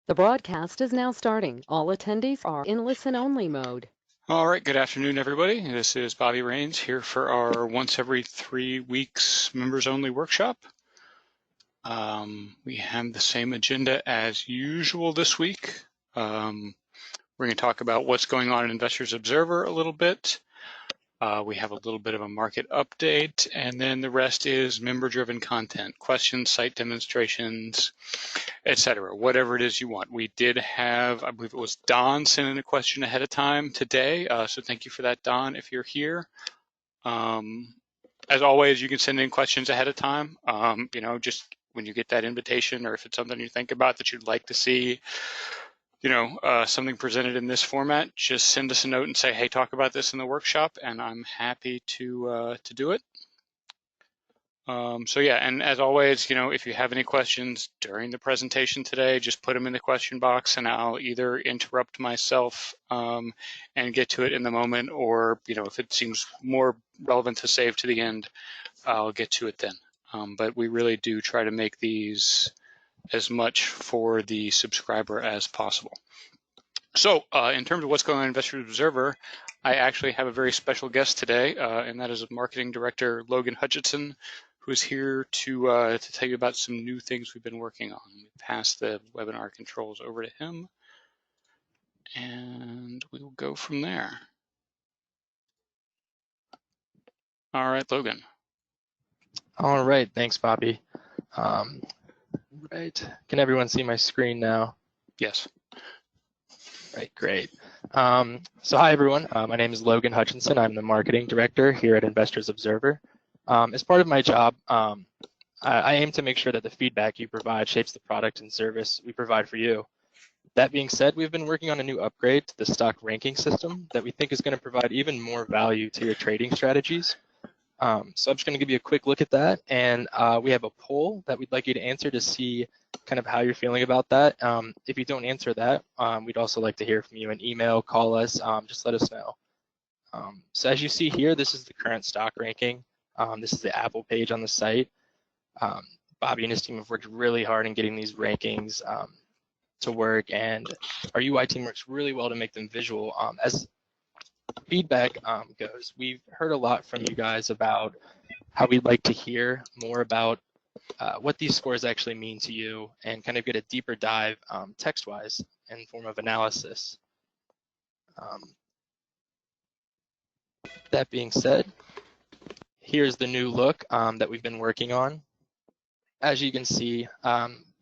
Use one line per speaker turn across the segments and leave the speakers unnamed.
The broadcast is now starting. All attendees are in listen-only mode.
All right, good afternoon, everybody. This is Bobby Rains here for our once every 3 weeks members only workshop. We have the same agenda as usual this week. We're going to talk about what's going on in Investors Observer a little bit. We have a little bit of a market update, and then the rest is member-driven content, questions, site demonstrations, etc. Whatever it is you want. We did have, I believe it was Don sent in a question ahead of time today, so thank you for that, Don, if you're here. As always, you can send in questions ahead of time, just when you get that invitation, or if it's something you think about that you'd like to see, something presented in this format, just send us a note and say, hey, talk about this in the workshop, and I'm happy to do it. So yeah, and as always, if you have any questions during the presentation today, just put them in the question box and I'll either interrupt myself and get to it in the moment, or, if it seems more relevant to save to the end, I'll get to it then. But we really do try to make these as much for the subscriber as possible. So in terms of what's going on in Investors Observer, I actually have a very special guest today, and that is Marketing Director Logan Hutchinson, who's here to tell you about some new things we've been working on. We pass the webinar controls over to him, and we will go from there. All right, Logan.
All right, thanks, Bobby. Right, can everyone see my screen now?
Yes.
Right, great. So hi, everyone. My name is Logan Hutchinson. I'm the Marketing Director here at Investors Observer. As part of my job, I aim to make sure that the feedback you provide shapes the product and service we provide for you. That being said, we've been working on a new upgrade to the stock ranking system that we think is going to provide even more value to your trading strategies. So I'm just going to give you a quick look at that, and we have a poll that we'd like you to answer to see kind of how you're feeling about that. If you don't answer that, we'd also like to hear from you. An email, call us, just let us know. So as you see here, this is the current stock ranking. This is the Apple page on the site. Bobby and his team have worked really hard in getting these rankings to work, and our UI team works really well to make them visual. As feedback goes, we've heard a lot from you guys about how we'd like to hear more about what these scores actually mean to you and kind of get a deeper dive text-wise in form of analysis. That being said, here's the new look that we've been working on. As you can see,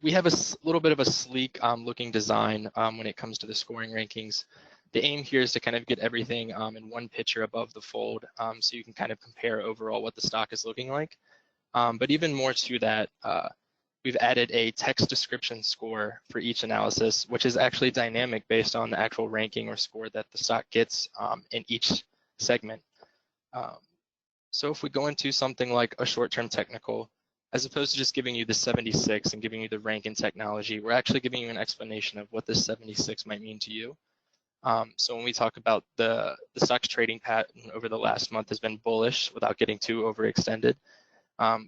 we have a little bit of a sleek looking design when it comes to the scoring rankings. The aim here is to kind of get everything in one picture above the fold, so you can kind of compare overall what the stock is looking like. But even more to that, we've added a text description score for each analysis, which is actually dynamic based on the actual ranking or score that the stock gets in each segment. So if we go into something like a short-term technical, as opposed to just giving you the 76 and giving you the rank in technology, we're actually giving you an explanation of what this 76 might mean to you. So when we talk about the stock's trading pattern over the last month has been bullish without getting too overextended,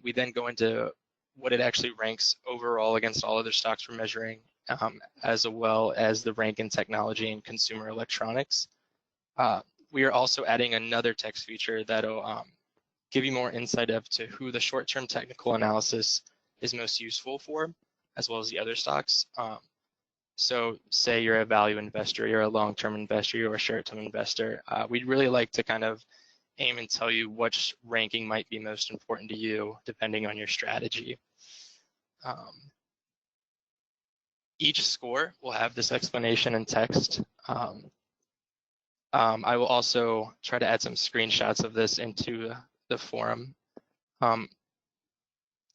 we then go into what it actually ranks overall against all other stocks we're measuring, as well as the rank in technology and consumer electronics. We are also adding another text feature that'll give you more insight as to who the short-term technical analysis is most useful for, as well as the other stocks. So say you're a value investor, you're a long-term investor, you're a short-term investor. We'd really like to kind of aim and tell you which ranking might be most important to you depending on your strategy. Each score will have this explanation in text. I will also try to add some screenshots of this into the forum,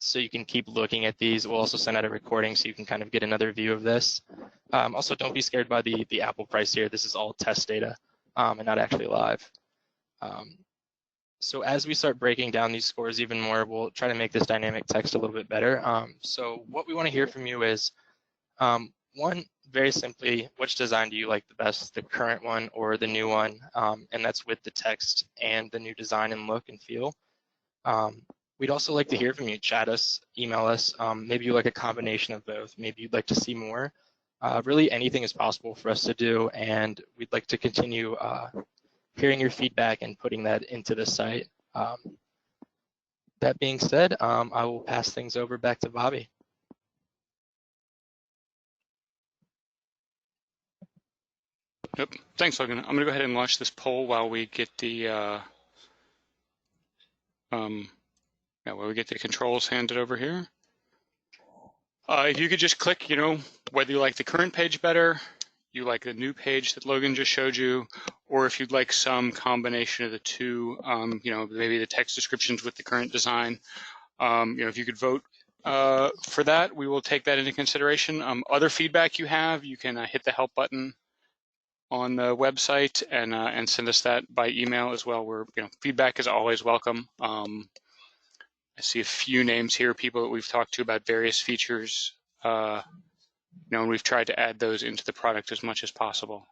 so you can keep looking at these. We'll also send out a recording so you can kind of get another view of this. Also, don't be scared by the Apple price here. This is all test data and not actually live. So as we start breaking down these scores even more, we'll try to make this dynamic text a little bit better. So what we want to hear from you is, one, very simply, which design do you like the best, the current one or the new one? And that's with the text and the new design and look and feel. We'd also like to hear from you. Chat us, email us. Maybe you like a combination of both. Maybe you'd like to see more. Really anything is possible for us to do, and we'd like to continue hearing your feedback and putting that into the site. That being said, I will pass things over back to Bobby.
Yep. Thanks, Logan. I'm going to go ahead and launch this poll while we get the controls handed over here. If you could just click, whether you like the current page better, you like the new page that Logan just showed you, or if you'd like some combination of the two, maybe the text descriptions with the current design. If you could vote for that, we will take that into consideration. Other feedback you have, you can hit the help button on the website and send us that by email as well. Feedback is always welcome. I see a few names here, people that we've talked to about various features, and we've tried to add those into the product as much as possible.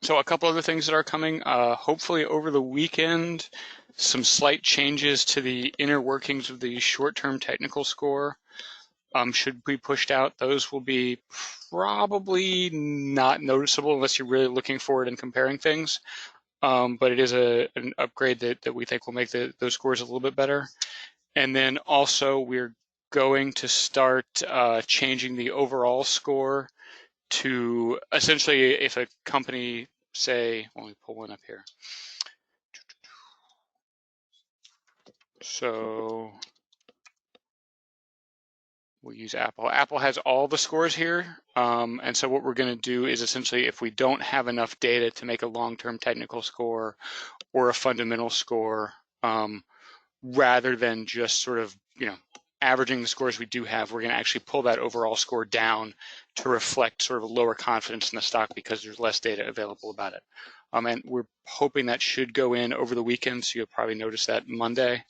So a couple other things that are coming, hopefully over the weekend, some slight changes to the inner workings of the short-term technical score should be pushed out. Those will be probably not noticeable unless you're really looking for it and comparing things. But it is an upgrade that we think will make those scores a little bit better. And then also we're going to start changing the overall score to essentially if a company, say, let me pull one up here. So we'll use Apple. Apple has all the scores here. And so what we're going to do is essentially if we don't have enough data to make a long-term technical score or a fundamental score, rather than just sort of, averaging the scores we do have, we're going to actually pull that overall score down to reflect sort of a lower confidence in the stock because there's less data available about it. And we're hoping that should go in over the weekend, so you'll probably notice that Monday.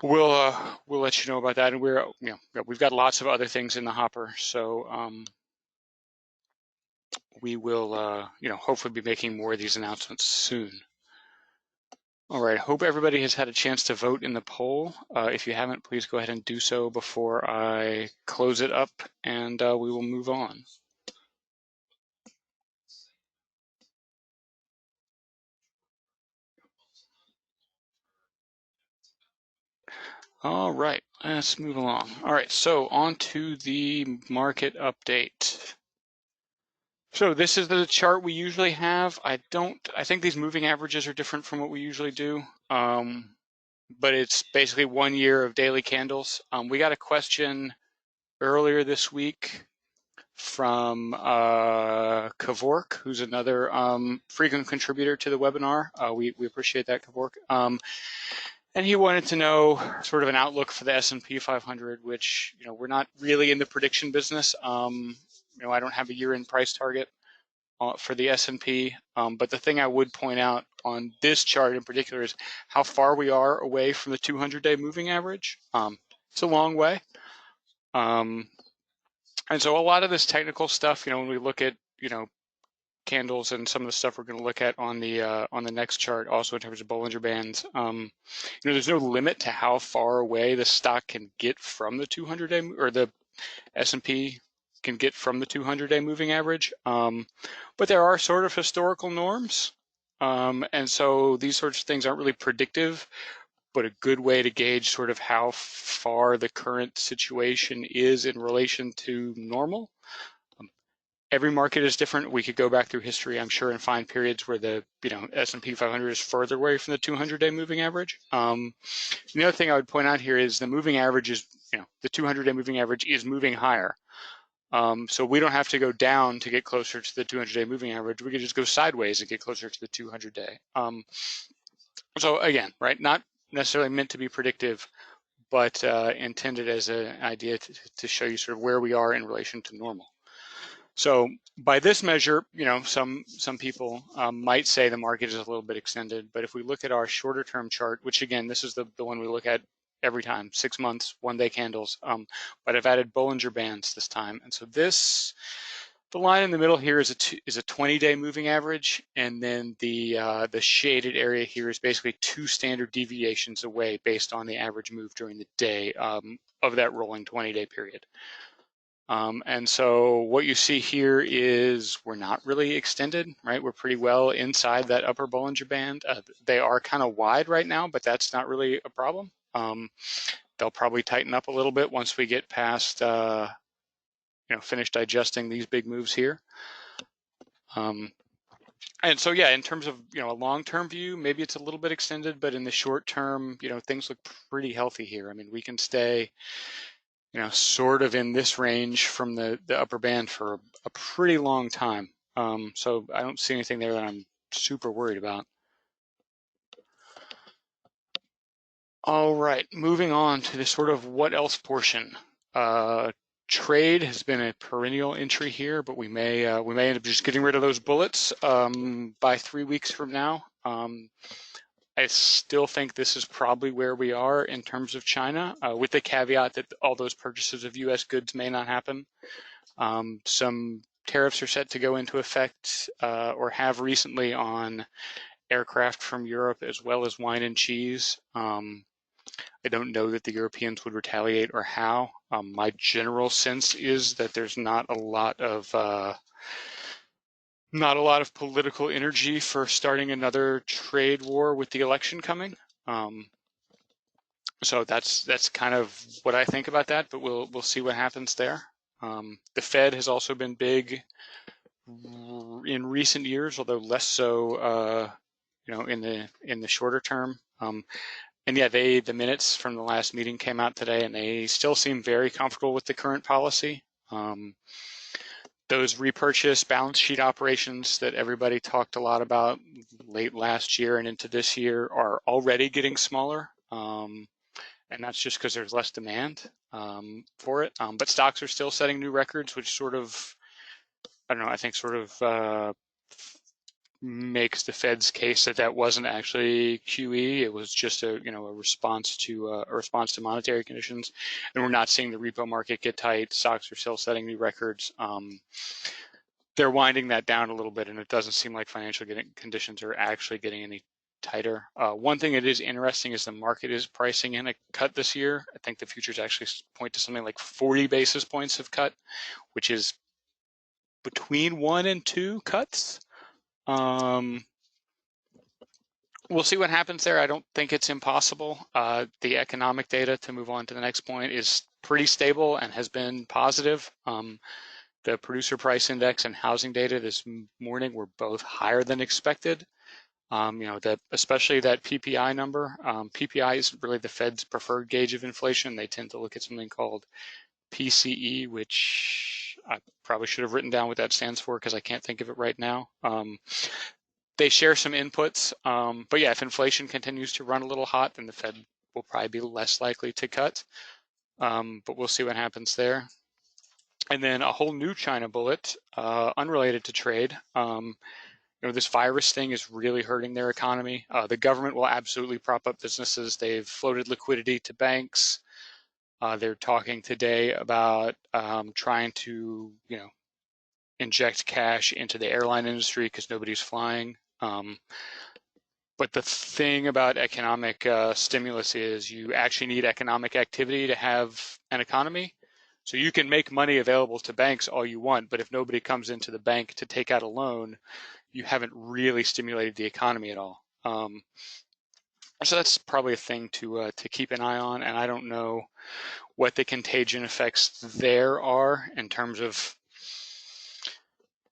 We'll let you know about that, and we've got lots of other things in the hopper, so we will hopefully be making more of these announcements soon. All right, hope everybody has had a chance to vote in the poll. If you haven't, please go ahead and do so before I close it up, and we will move on. All right, let's move along. All right, so on to the market update. So this is the chart we usually have. I think these moving averages are different from what we usually do. But it's basically 1 year of daily candles. We got a question earlier this week from Kevork, who's another frequent contributor to the webinar. We appreciate that, Kevork. And he wanted to know sort of an outlook for the S&P 500, which, we're not really in the prediction business. I don't have a year-end price target for the S&P, but the thing I would point out on this chart in particular is how far we are away from the 200-day moving average. It's a long way. And so a lot of this technical stuff, when we look at, candles and some of the stuff we're going to look at on the next chart, also in terms of Bollinger Bands, there's no limit to how far away the stock can get from the 200-day, or the S&P can get from the 200-day moving average. But there are sort of historical norms. And so these sorts of things aren't really predictive, but a good way to gauge sort of how far the current situation is in relation to normal. Every market is different. We could go back through history, I'm sure, and find periods where the S&P 500 is further away from the 200-day moving average. The other thing I would point out here is the moving average is, the 200-day moving average is moving higher. So we don't have to go down to get closer to the 200-day moving average. We could just go sideways and get closer to the 200-day. So again, right, not necessarily meant to be predictive, but intended as an idea to show you sort of where we are in relation to normal. So by this measure, some people might say the market is a little bit extended, but if we look at our shorter term chart, which again, this is the one we look at every time, 6 months, 1 day candles, but I've added Bollinger Bands this time. And so the line in the middle here is a 20-day moving average, and then the shaded area here is basically 2 standard deviations away based on the average move during the day of that rolling 20-day period. And so what you see here is we're not really extended, right? We're pretty well inside that upper Bollinger Band. They are kind of wide right now, but that's not really a problem. They'll probably tighten up a little bit once we get past, finish digesting these big moves here. And so, yeah, in terms of, a long-term view, maybe it's a little bit extended, but in the short term, things look pretty healthy here. I mean, we can stay, sort of in this range from the upper band for a pretty long time. So I don't see anything there that I'm super worried about. All right, moving on to the sort of what else portion. Trade has been a perennial entry here, but we may end up just getting rid of those bullets by 3 weeks from now. I still think this is probably where we are in terms of China, with the caveat that all those purchases of U.S. goods may not happen. Some tariffs are set to go into effect or have recently on aircraft from Europe as well as wine and cheese. I don't know that the Europeans would retaliate or how. My general sense is that there's not a lot of political energy for starting another trade war with the election coming. So that's kind of what I think about that, but we'll see what happens there. The Fed has also been big in recent years, although less so, in the shorter term. And yeah, the minutes from the last meeting came out today, and they still seem very comfortable with the current policy. Those repurchase balance sheet operations that everybody talked a lot about late last year and into this year are already getting smaller. And that's just because there's less demand for it. But stocks are still setting new records, which sort of, I don't know, I think sort of makes the Fed's case that wasn't actually QE. It was just a response to monetary conditions, and we're not seeing the repo market get tight. Stocks are still setting new records. They're winding that down a little bit, and it doesn't seem like financial conditions are actually getting any tighter. One thing that is interesting is the market is pricing in a cut this year. I think the futures actually point to something like 40 basis points of cut, which is between 1 and 2 cuts. We'll see what happens there. I don't think it's impossible. The economic data, to move on to the next point, is pretty stable and has been positive. The producer price index and housing data this morning were both higher than expected. Especially that PPI number. PPI is really the Fed's preferred gauge of inflation. They tend to look at something called PCE, which I probably should have written down what that stands for because I can't think of it right now. They share some inputs, but yeah, if inflation continues to run a little hot, then the Fed will probably be less likely to cut. But we'll see what happens there. And then a whole new China bullet, unrelated to trade. This virus thing is really hurting their economy. The government will absolutely prop up businesses. They've floated liquidity to banks. They're talking today about trying to, inject cash into the airline industry because nobody's flying. But the thing about economic stimulus is you actually need economic activity to have an economy. So you can make money available to banks all you want, but if nobody comes into the bank to take out a loan, you haven't really stimulated the economy at all. So that's probably a thing to keep an eye on, and I don't know what the contagion effects there are in terms of,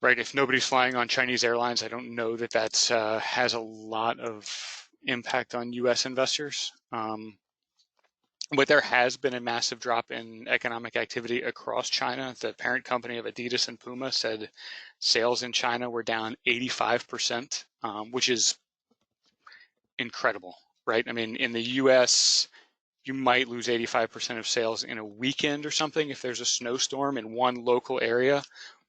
right, if nobody's flying on Chinese airlines, I don't know that has a lot of impact on U.S. investors. But there has been a massive drop in economic activity across China. The parent company of Adidas and Puma said sales in China were down 85%, which is incredible, right? I mean, in the US, you might lose 85% of sales in a weekend or something if there's a snowstorm in one local area,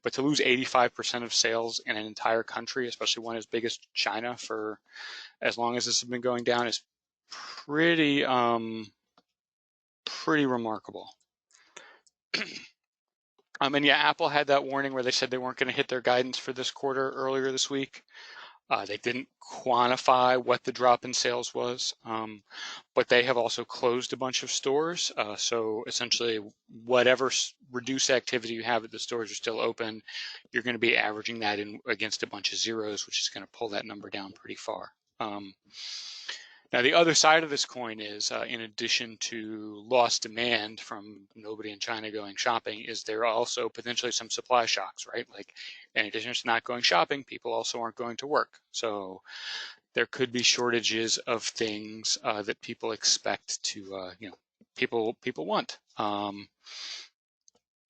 but to lose 85% of sales in an entire country, especially one as big as China, for as long as this has been going down, is pretty remarkable. And yeah, Apple had that warning where they said they weren't going to hit their guidance for this quarter earlier this week. They didn't quantify what the drop in sales was, but they have also closed a bunch of stores. So essentially, whatever reduced activity you have at the stores are still open, you're going to be averaging that in against a bunch of zeros, which is going to pull that number down pretty far. Now, the other side of this coin is, in addition to lost demand from nobody in China going shopping, is there also potentially some supply shocks, right? Like, in addition to not going shopping, people also aren't going to work. So there could be shortages of things that people expect to, people want. Now,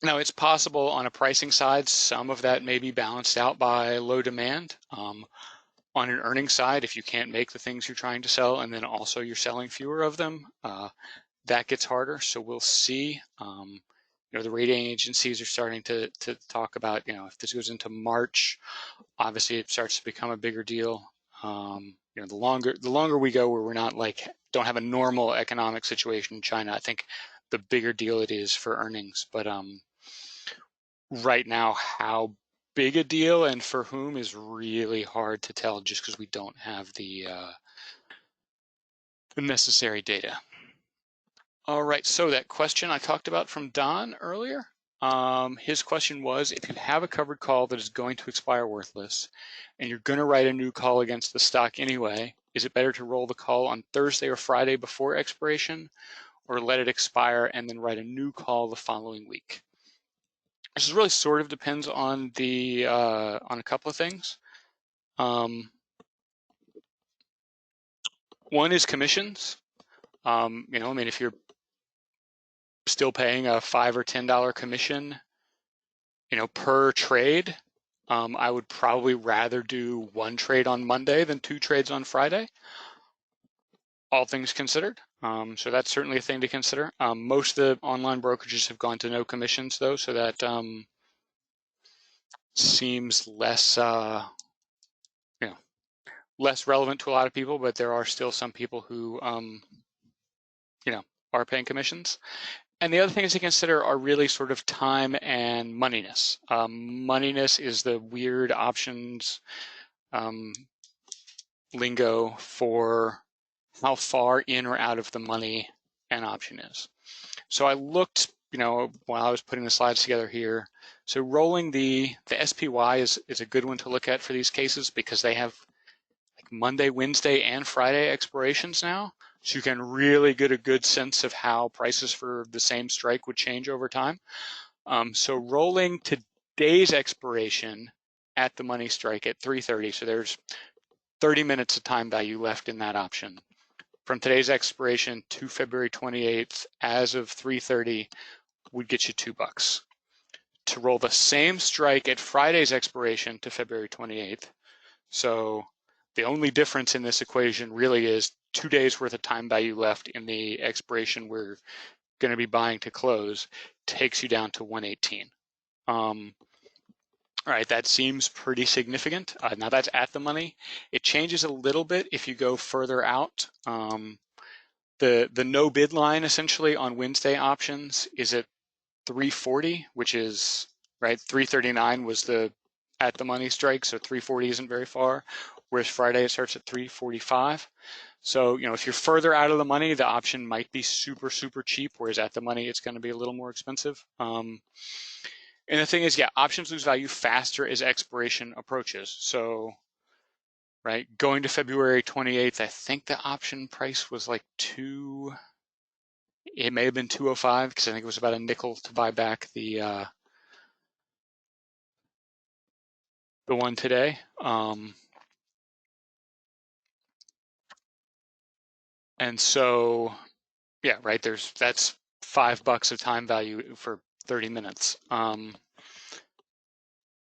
it's possible on a pricing side, some of that may be balanced out by low demand. On an earnings side, if you can't make the things you're trying to sell and then also you're selling fewer of them, that gets harder. So we'll see. The rating agencies are starting to talk about, if this goes into March, obviously it starts to become a bigger deal. The longer we go where we're not don't have a normal economic situation in China, I think the bigger deal it is for earnings. But right now, how big a deal and for whom is really hard to tell, just because we don't have the necessary data. All right, so that question I talked about from Don earlier, his question was, if you have a covered call that is going to expire worthless and you're going to write a new call against the stock anyway, is it better to roll the call on Thursday or Friday before expiration, or let it expire and then write a new call the following week? This really sort of depends on the on a couple of things. One is commissions. If you're still paying a $5 or $10 commission, per trade, I would probably rather do one trade on Monday than two trades on Friday, all things considered. So that's certainly a thing to consider. Most of the online brokerages have gone to no commissions though, so that seems less, less relevant to a lot of people, but there are still some people who, are paying commissions. And the other things to consider are really sort of time and moneyness. Moneyness is the weird options lingo for how far in or out of the money an option is. So I looked, while I was putting the slides together here. So rolling the SPY is a good one to look at for these cases, because they have like Monday, Wednesday, and Friday expirations now. So you can really get a good sense of how prices for the same strike would change over time. So rolling today's expiration at the money strike at 3:30, so there's 30 minutes of time value left in that option. From today's expiration to February 28th, as of 3:30, would get you $2. To roll the same strike at Friday's expiration to February 28th, so the only difference in this equation really is 2 days worth of time value left in the expiration we're going to be buying to close, takes you down to 118. All right, that seems pretty significant. Now that's at the money. It changes a little bit if you go further out. The no bid line essentially on Wednesday options is at 340, which is, right, 339 was the at the money strike, so 340 isn't very far, whereas Friday it starts at 345. So, if you're further out of the money, the option might be super, super cheap, whereas at the money it's going to be a little more expensive. And the thing is, options lose value faster as expiration approaches. So, right, going to February 28th, I think the option price was like it may have been 205, because I think it was about a nickel to buy back the one today. And so, right, that's $5 of time value for 30 minutes.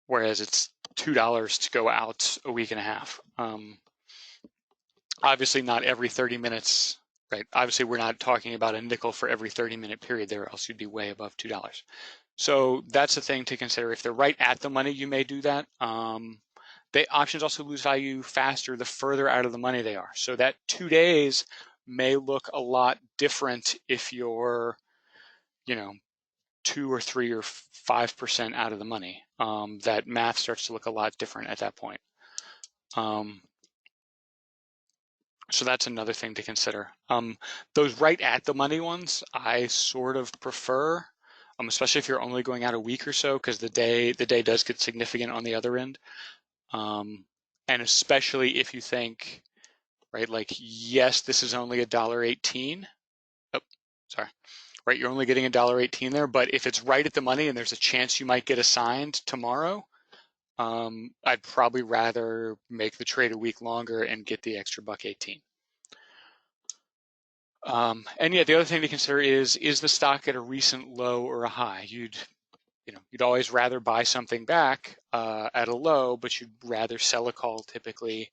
Whereas it's $2 to go out a week and a half. Obviously not every 30 minutes, right? Obviously we're not talking about a nickel for every 30-minute period there, else you'd be way above $2. So that's the thing to consider. If they're right at the money, you may do that. The options also lose value faster the further out of the money they are. So that 2 days may look a lot different if you're, 2 or 3 or 5% out of the money. That math starts to look a lot different at that point. So that's another thing to consider. Those right at the money ones, I sort of prefer, especially if you're only going out a week or so, because the day does get significant on the other end. And especially if you think, right, like, yes, this is only $1.18. Oh, sorry. Right, you're only getting $1.18 there, but if it's right at the money and there's a chance you might get assigned tomorrow, I'd probably rather make the trade a week longer and get the extra $1.18. And yeah, the other thing to consider is the stock at a recent low or a high? You'd always rather buy something back at a low, but you'd rather sell a call typically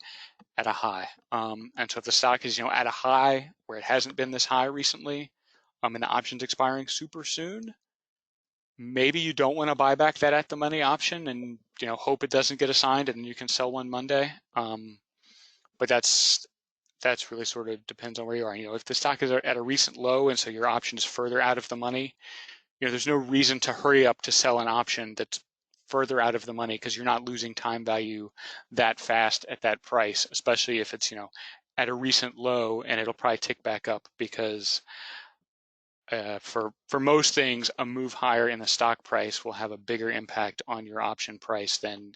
at a high. And so if the stock is at a high where it hasn't been this high recently, and the option's expiring super soon, maybe you don't want to buy back that at the money option and hope it doesn't get assigned and you can sell one Monday. But that's really sort of depends on where you are. If the stock is at a recent low and so your option is further out of the money, there's no reason to hurry up to sell an option that's further out of the money because you're not losing time value that fast at that price, especially if it's at a recent low, and it'll probably tick back up because for most things, a move higher in the stock price will have a bigger impact on your option price than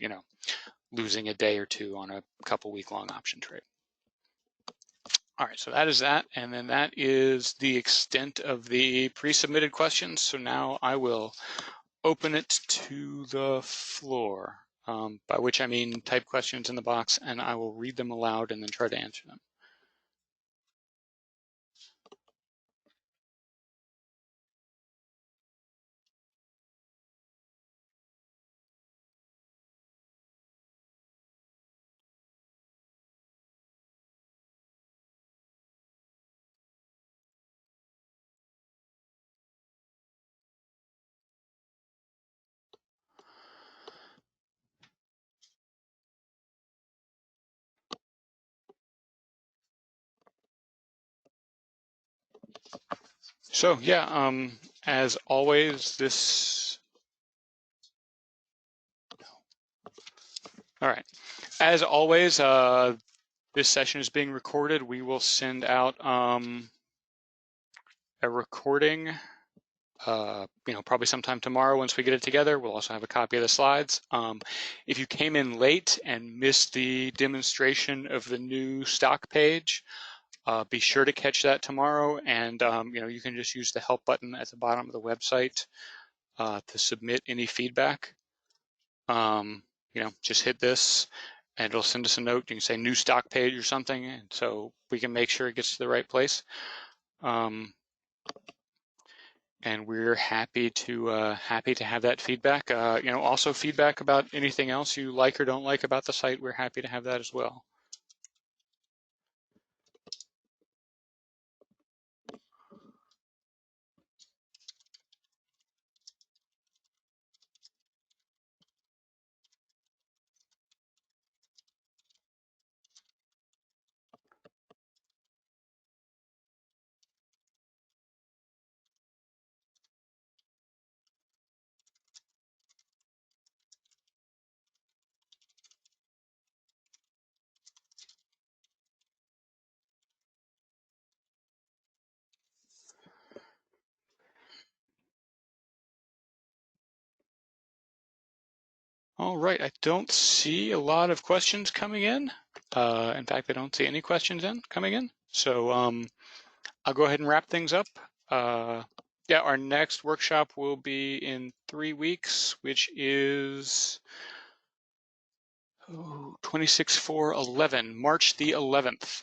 losing a day or two on a couple week long option trade. All right, so that is that, and then that is the extent of the pre-submitted questions. So now I will open it to the floor, by which I mean type questions in the box, and I will read them aloud and then try to answer them. So yeah, as always, all right. As always, this session is being recorded. We will send out a recording, probably sometime tomorrow once we get it together. We'll also have a copy of the slides. If you came in late and missed the demonstration of the new stock page, be sure to catch that tomorrow, and you can just use the help button at the bottom of the website to submit any feedback. Just hit this and it'll send us a note. You can say new stock page or something, and so we can make sure it gets to the right place. And we're happy to have that feedback. Also feedback about anything else you like or don't like about the site. We're happy to have that as well. All right, I don't see a lot of questions coming in. In fact, I don't see any questions coming in. So I'll go ahead and wrap things up. Yeah, our next workshop will be in 3 weeks, which is 26/4/11, March the 11th.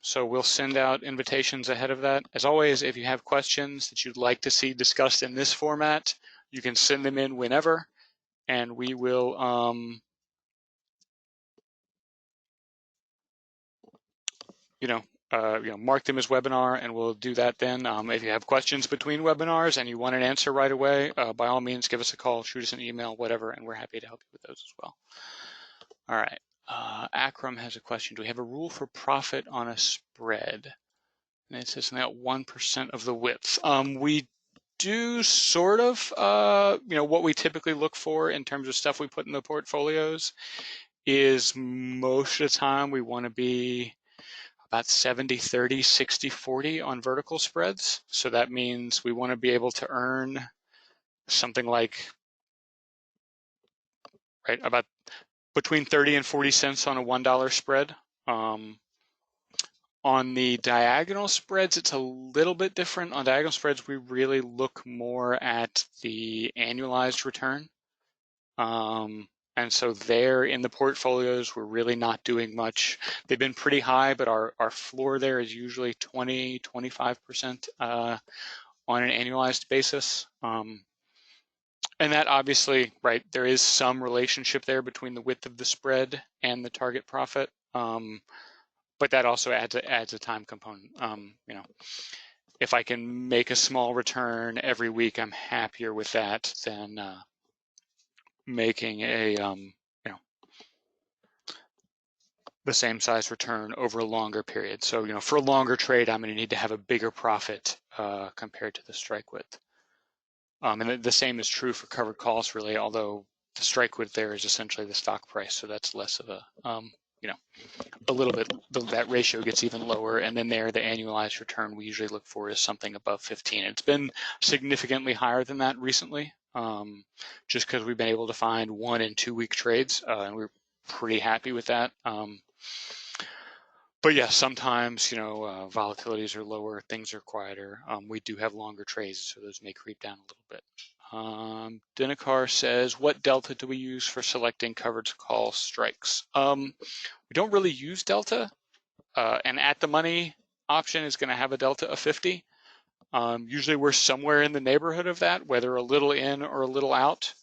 So we'll send out invitations ahead of that. As always, if you have questions that you'd like to see discussed in this format, you can send them in whenever, and we will mark them as webinar, and we'll do that then. If you have questions between webinars and you want an answer right away, by all means, give us a call, shoot us an email, whatever, and we're happy to help you with those as well. All right, Akram has a question. Do we have a rule for profit on a spread? And it says something about 1% of the width. We do sort of, what we typically look for in terms of stuff we put in the portfolios is most of the time we want to be about 70-30, 60-40 on vertical spreads. So that means we want to be able to earn something like, right, about between 30 and 40 cents on a $1 spread. On the diagonal spreads, it's a little bit different. On diagonal spreads, we really look more at the annualized return. And so there in the portfolios, we're really not doing much. They've been pretty high, but our floor there is usually 20, 25% on an annualized basis. And that obviously, right, there is some relationship there between the width of the spread and the target profit. But that also adds a time component. You know, if I can make a small return every week, I'm happier with that than making a you know, the same size return over a longer period. So, you know, for a longer trade, I'm going to need to have a bigger profit compared to the strike width. And the same is true for covered calls, really, although the strike width there is essentially the stock price, so that's less of a you know, a little bit, that ratio gets even lower. And then there, the annualized return we usually look for is something above 15. It's been significantly higher than that recently, just because we've been able to find 1 and 2 week trades, and we're pretty happy with that. But yeah, sometimes, you know, volatilities are lower, things are quieter. We do have longer trades, so those may creep down a little bit. Dinakar says, what delta do we use for selecting covered call strikes? We don't really use delta. An at the money option is going to have a delta of 50. Usually we're somewhere in the neighborhood of that, whether a little in or a little out.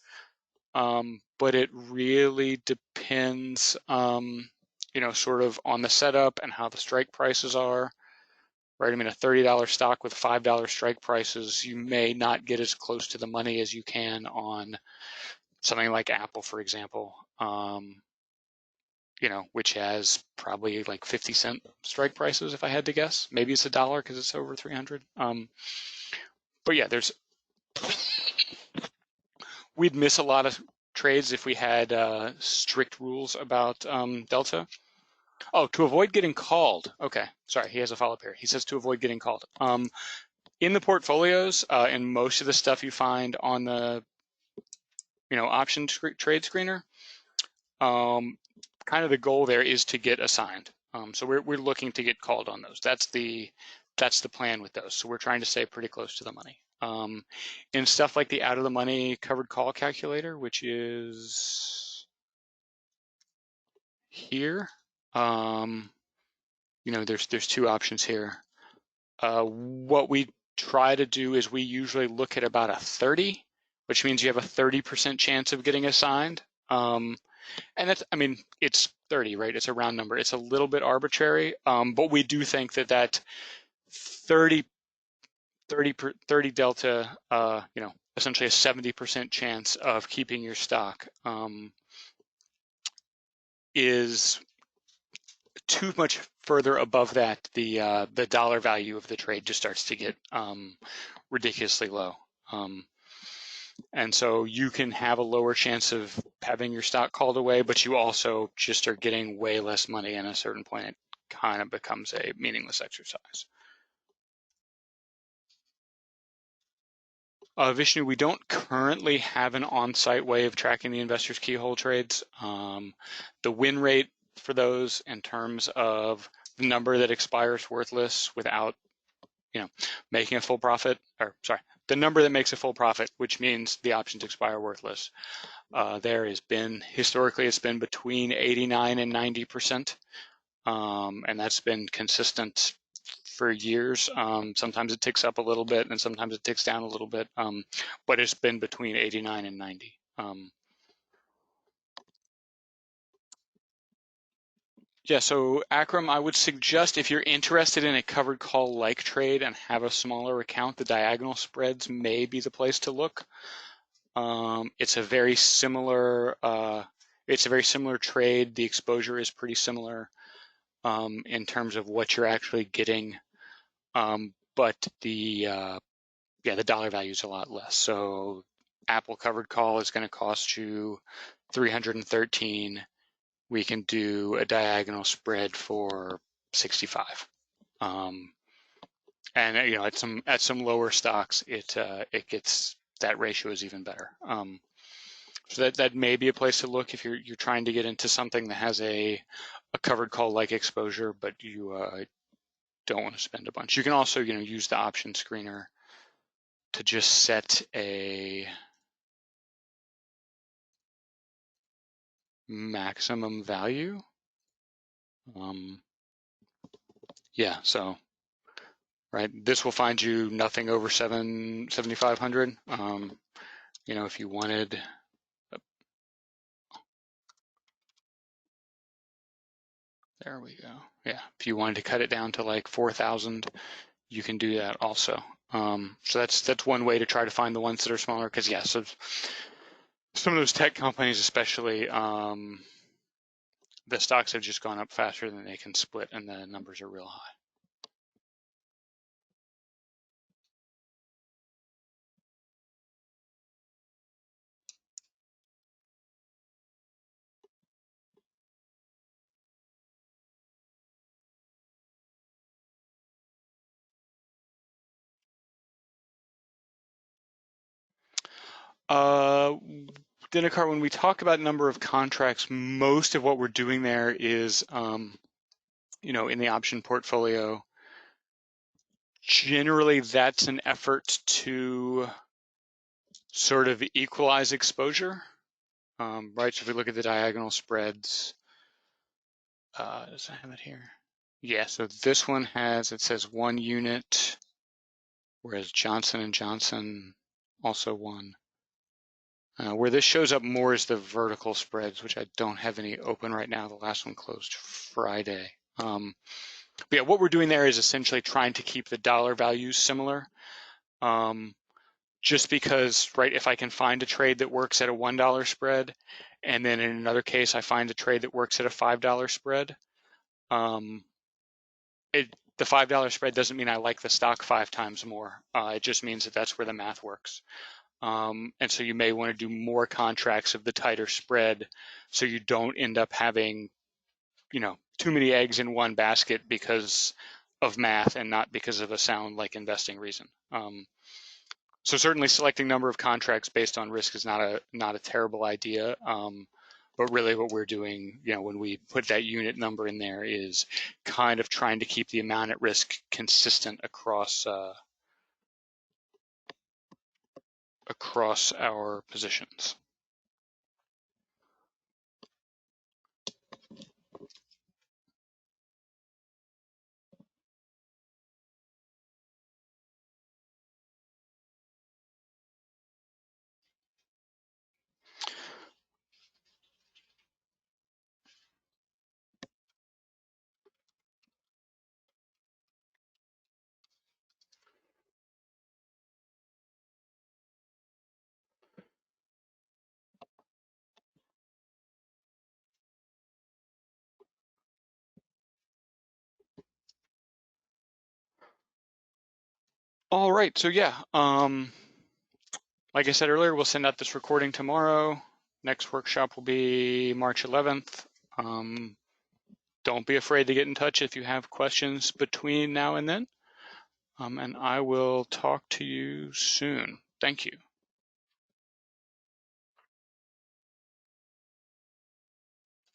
But it really depends, you know, sort of on the setup and how the strike prices are. Right, I mean, a $30 stock with $5 strike prices, you may not get as close to the money as you can on something like Apple, for example, you know, which has probably like 50-cent strike prices, if I had to guess. Maybe it's $1 because it's over 300. But yeah, we'd miss a lot of trades if we had strict rules about delta. Oh, to avoid getting called. Okay, sorry, he has a follow-up here. He says to avoid getting called. In the portfolios, and most of the stuff you find on the, you know, option trade screener, kind of the goal there is to get assigned. So we're looking to get called on those. That's the plan with those. So we're trying to stay pretty close to the money. In stuff like the out of the money covered call calculator, which is here, you know, there's 2 options here. What we try to do is we usually look at about a 30, which means you have a 30% chance of getting assigned. And that's, I mean, it's 30, right? It's a round number. It's a little bit arbitrary, but we do think that 30 delta, you know, essentially a 70% chance of keeping your stock is too much further above that. The dollar value of the trade just starts to get ridiculously low. And so you can have a lower chance of having your stock called away, but you also just are getting way less money, and at a certain point it kind of becomes a meaningless exercise. Vishnu, we don't currently have an on-site way of tracking the investors' keyhole trades. The win rate for those in terms of the number that expires worthless without, you know, making a full profit, or sorry, the number that makes a full profit, which means the options expire worthless. There has been, historically, it's been between 89 and 90%, and that's been consistent for years. Sometimes it ticks up a little bit, and sometimes it ticks down a little bit, but it's been between 89 and 90. Yeah, so Akram, I would suggest if you're interested in a covered call like trade and have a smaller account, the diagonal spreads may be the place to look. It's a very similar trade. The exposure is pretty similar in terms of what you're actually getting, but the dollar value is a lot less. So Apple covered call is going to cost you 313. we can do a diagonal spread for 65. And at some lower stocks, it gets, that ratio is even better. So that may be a place to look if you're trying to get into something that has a covered call like exposure, but you don't want to spend a bunch. You can also use the option screener to just set a maximum value. Yeah, so right, this will find you nothing over 7,500. If you wanted, there we go. Yeah, if you wanted to cut it down to like 4,000, you can do that also. So that's one way to try to find the ones that are smaller, because yeah, so some of those tech companies especially, the stocks have just gone up faster than they can split, and the numbers are real high. Dinakar, when we talk about number of contracts, most of what we're doing there is, in the option portfolio, generally that's an effort to sort of equalize exposure, right? So if we look at the diagonal spreads, does it have it here? Yeah, so this one it says 1 unit, whereas Johnson & Johnson also 1. Where this shows up more is the vertical spreads, which I don't have any open right now. The last one closed Friday. But yeah, what we're doing there is essentially trying to keep the dollar values similar. Just because, right, if I can find a trade that works at a $1 spread, and then in another case I find a trade that works at a $5 spread, the $5 spread doesn't mean I like the stock 5 times more. It just means that that's where the math works. And so you may want to do more contracts of the tighter spread, so you don't end up having, too many eggs in one basket because of math and not because of a sound like investing reason. So certainly selecting number of contracts based on risk is not a terrible idea. But really what we're doing, when we put that unit number in there, is kind of trying to keep the amount at risk consistent across our positions. All right, so yeah, like I said earlier, we'll send out this recording tomorrow. Next workshop will be March 11th. Don't be afraid to get in touch if you have questions between now and then. And I will talk to you soon. Thank you.